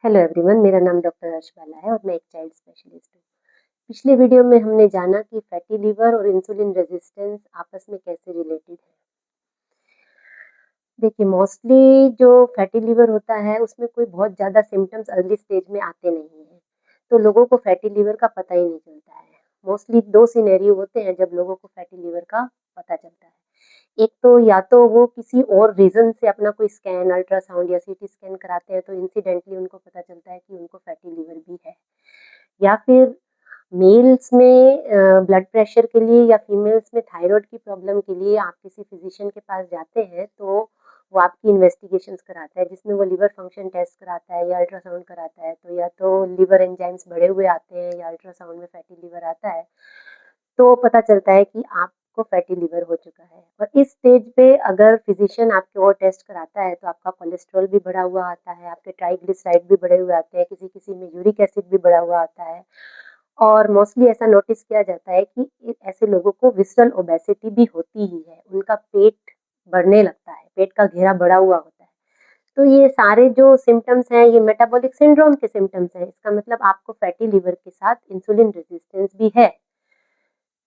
Hello everyone, मेरा नाम doctor अर्श बाला है और मैं एक चाइल्ड स्पेशलिस्ट हूँ। पिछले वीडियो में हमने जाना कि फैटी लिवर और इंसुलिन रेजिस्टेंस आपस में कैसे रिलेटेड है। देखिए, मोस्टली जो फैटी लिवर होता है उसमें कोई बहुत ज़्यादा सिम्पटम्स अर्ली स्टेज में आते नहीं हैं, तो लोगों को फैटी लिवर का पता ही नहीं चलता है। मोस्टली 2 सिनेरियो होते हैं जब लोगों को फैटी लिवर का पता चलता है। एक तो या तो वो किसी और रीज़न से अपना कोई स्कैन, अल्ट्रासाउंड या सीटी स्कैन कराते हैं तो इंसिडेंटली उनको पता चलता है कि उनको फैटी लिवर भी है। या फिर मेल्स में ब्लड प्रेशर के लिए या फीमेल्स में थायराइड की प्रॉब्लम के लिए आप किसी फिजिशियन के पास जाते हैं तो वो आपकी इन्वेस्टिगेशंस कराता है, जिसमें वो लिवर फंक्शन टेस्ट कराता है या अल्ट्रासाउंड कराता है। तो या तो लिवर एंजाइम्स बढ़े हुए आते हैं या अल्ट्रासाउंड में फैटी लिवर आता है, तो पता चलता है कि आपको फैटी लिवर हो चुका है। और इस स्टेज पे अगर फिजिशियन आपके और टेस्ट कराता है तो आपका कोलेस्ट्रॉल भी बढ़ा हुआ आता है, आपके ट्राइग्लिसराइड भी बढ़े हुए आते हैं, किसी किसी में यूरिक एसिड भी बढ़ा हुआ आता है। और मोस्टली ऐसा नोटिस किया जाता है कि ऐसे लोगों को विसरल ओबेसिटी भी होती ही है, उनका पेट बढ़ने लगता है, पेट का घेरा बढ़ा हुआ होता है। तो ये सारे जो सिम्पटम्स हैं, ये मेटाबॉलिक सिंड्रोम के सिम्पटम्स हैं। इसका मतलब आपको फैटी लिवर के साथ इंसुलिन रेजिस्टेंस भी है।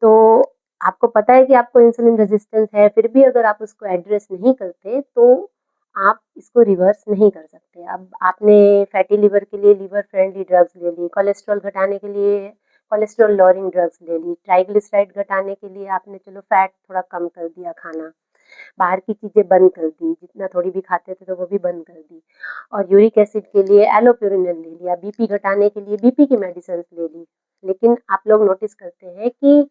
तो आपको पता है कि आपको इंसुलिन रेजिस्टेंस है, फिर भी अगर आप उसको एड्रेस नहीं करते तो आप इसको रिवर्स नहीं कर सकते। अब आपने फैटी लिवर के लिए लिवर फ्रेंडली ड्रग्स ले ली, कोलेस्ट्रॉल घटाने के लिए कोलेस्ट्रॉल लॉरिंग ड्रग्स ले ली, ट्राइग्लिसराइड घटाने के लिए आपने चलो फैट थोड़ा कम कर दिया खाना, बाहर की चीज़ें बंद कर दी, जितना थोड़ी भी खाते थे तो वो भी बंद कर दी। और यूरिक एसिड के लिए एलोप्यूरिनल ले लिया, बीपी घटाने के लिए बीपी की मेडिसिन ले ली। लेकिन आप लोग नोटिस करते हैं कि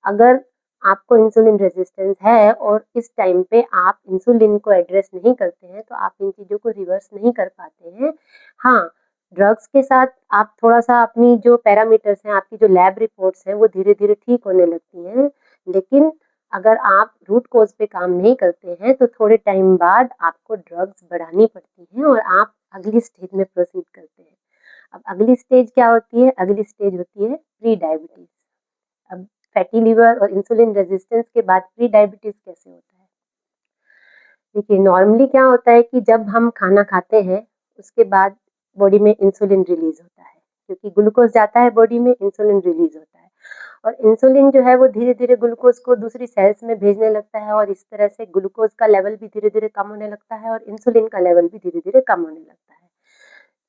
अगर आपको इंसुलिन रेजिस्टेंस है और इस टाइम पे आप इंसुलिन को एड्रेस नहीं करते हैं तो आप इन चीज़ों को रिवर्स नहीं कर पाते हैं। हाँ, ड्रग्स के साथ आप थोड़ा-सा अपनी जो पैरामीटर्स हैं, आपकी जो लैब रिपोर्ट्स हैं, वो धीरे-धीरे ठीक होने लगती हैं। लेकिन अगर आप रूट कॉज़ पे काम नहीं करते हैं, तो थोड़े टाइम बाद आपको ड्रग्स बढ़ानी पड़ती हैं और आप अगली स्टेज में प्रोसीड करते हैं। अब अगली स्टेज क्या होती है? अगली स्टेज होती है प्री डायबिटीज़। अब फैटी लिवर और इंसुलिन रेजिस्टेंस के बाद प्री डायबिटीज़ कैसे होता है? देखिए, नॉर्मली क्या होता है कि जब हम खाना खाते हैं, उसके बाद बॉडी में इंसुलिन रिलीज़ होता है, क्योंकि ग्लूकोज़ जाता है बॉडी में, इंसुलिन रिलीज़ होता है। और इंसुलिन जो है वो धीरे-धीरे ग्लूकोज़ को दूसरी सेल्स में भेजने लगता है और इस तरह से ग्लूकोज़ का लेवल भी धीरे-धीरे कम होने लगता है और इंसुलिन का लेवल भी धीरे-धीरे कम होने लगता है।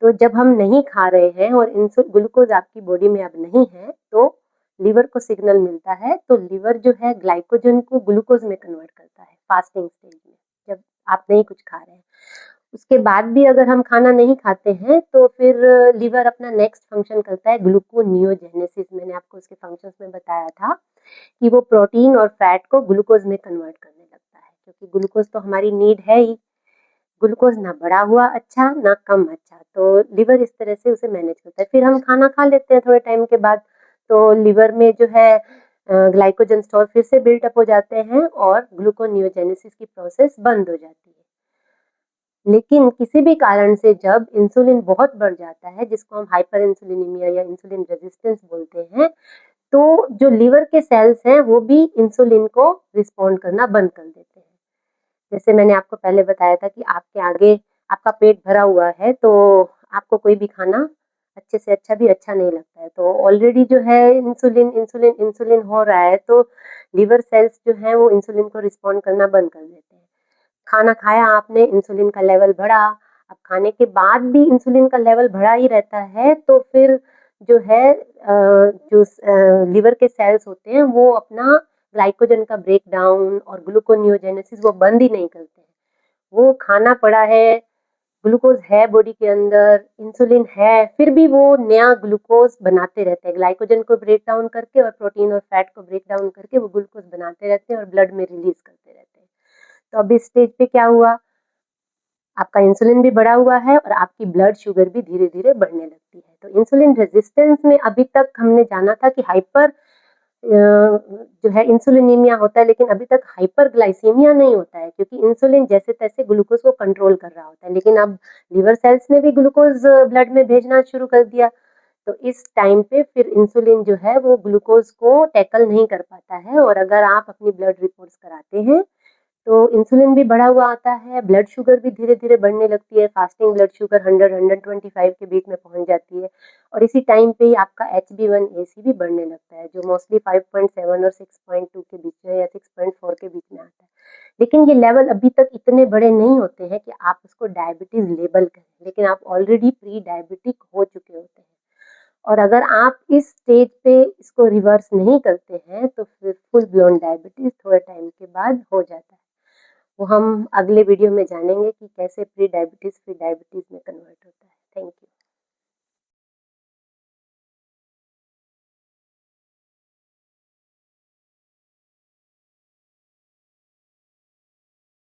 तो जब हम नहीं खा रहे हैं और ग्लूकोज आपकी बॉडी में अब नहीं है, तो लिवर को सिग्नल मिलता है, तो लिवर जो है ग्लाइकोजन को ग्लूकोज में कन्वर्ट करता है फास्टिंग स्टेज में, जब आप नहीं कुछ खा रहे हैं। उसके बाद भी अगर हम खाना नहीं खाते हैं तो फिर लिवर अपना नेक्स्ट फंक्शन करता है ग्लूकोनियोजेनेसिस। मैंने आपको उसके फंक्शंस में बताया था कि वो प्रोटीन और फैट को ग्लूकोज में कन्वर्ट करने लगता है, क्योंकि ग्लूकोज तो हमारी नीड है ही। ग्लूकोज़ ना बढ़ा हुआ अच्छा, ना कम अच्छा, तो लिवर इस तरह से उसे मैनेज करता है। फिर हम खाना खा लेते हैं थोड़े टाइम के बाद, तो लिवर में जो है ग्लाइकोजन स्टोर फिर से बिल्ट अप हो जाते हैं और ग्लूकोनियोजेनेसिस की प्रोसेस बंद हो जाती है। लेकिन किसी भी कारण से जब इंसुलिन बहुत बढ़ जाता है, जिसको हम हाइपर इंसुलिनीमिया या इंसुलिन रेजिस्टेंस बोलते हैं, तो जो लिवर के सेल्स हैं, वो भी इंसुलिन को रिस्पॉन्ड करना बंद कर देते हैं। जैसे मैंने आपको पहले बताया था कि आपके आगे आपका पेट भरा हुआ है, तो आपको कोई भी खाना अच्छे से अच्छा भी अच्छा नहीं लगता है। तो ऑलरेडी जो है इंसुलिन, इंसुलिन, इंसुलिन हो रहा है, तो लिवर सेल्स जो हैं वो इंसुलिन को रिस्पॉन्ड करना बंद कर देते हैं। खाना खाया आपने, इंसुलिन का लेवल बढ़ा, अब खाने के बाद भी इंसुलिन का लेवल बढ़ा ही रहता है, तो फिर जो है लिवर के सेल्स होते हैं वो अपना ग्लाइकोजन का ब्रेकडाउन और ग्लूकोनियोजेनेसिस वो बंद ही नहीं करते हैं। वो खाना पड़ा है, ग्लूकोज है बॉडी के अंदर, इंसुलिन है, फिर भी वो नया ग्लूकोज बनाते रहते हैं। ग्लाइकोजन को ब्रेक डाउन करके और प्रोटीन और फैट को ब्रेक डाउन करके वो ग्लूकोज बनाते रहते हैं और ब्लड में रिलीज करते रहते हैं। तो अब इस स्टेज पे क्या हुआ, आपका इंसुलिन भी बढ़ा हुआ है और आपकी ब्लड शुगर भी धीरे-धीरे बढ़ने लगती है। तो इंसुलिन रेजिस्टेंस में अभी तक हमने जाना था कि हाइपर जो है इंसुलिनीमिया होता है, लेकिन अभी तक हाइपरग्लाइसीमिया नहीं होता है, क्योंकि इंसुलिन जैसे-तैसे ग्लूकोज को कंट्रोल कर रहा होता है। लेकिन अब लिवर सेल्स ने भी ग्लूकोज ब्लड में भेजना शुरू कर दिया, तो इस टाइम पे फिर इंसुलिन जो है वो ग्लूकोज को टैकल नहीं कर पाता है। और अगर आप अपनी ब्लड रिपोर्ट्स कराते हैं तो इंसुलिन भी बढ़ा हुआ आता है, ब्लड शुगर भी धीरे-धीरे बढ़ने लगती है, फास्टिंग ब्लड शुगर 100-125 के बीच में पहुँच जाती है और इसी टाइम पे ही आपका HbA1c भी बढ़ने लगता है, जो मोस्टली 5.7 और 6.2 के बीच में या 6.4 के बीच में आता है। लेकिन ये लेवल अभी तक इतने बड़े नहीं होते हैं कि आप उसको डायबिटीज़ लेबल करें, लेकिन आप ऑलरेडी प्री डायबिटिक हो चुके होते हैं। और अगर आप इस स्टेज पे इसको रिवर्स नहीं करते हैं, तो फिर फुल ब्लोन डायबिटीज़ थोड़े टाइम के बाद हो जाता है। वो हम अगले वीडियो में जानेंगे कि कैसे प्री डायबिटीज़ फिर डायबिटीज़ में कन्वर्ट होता है।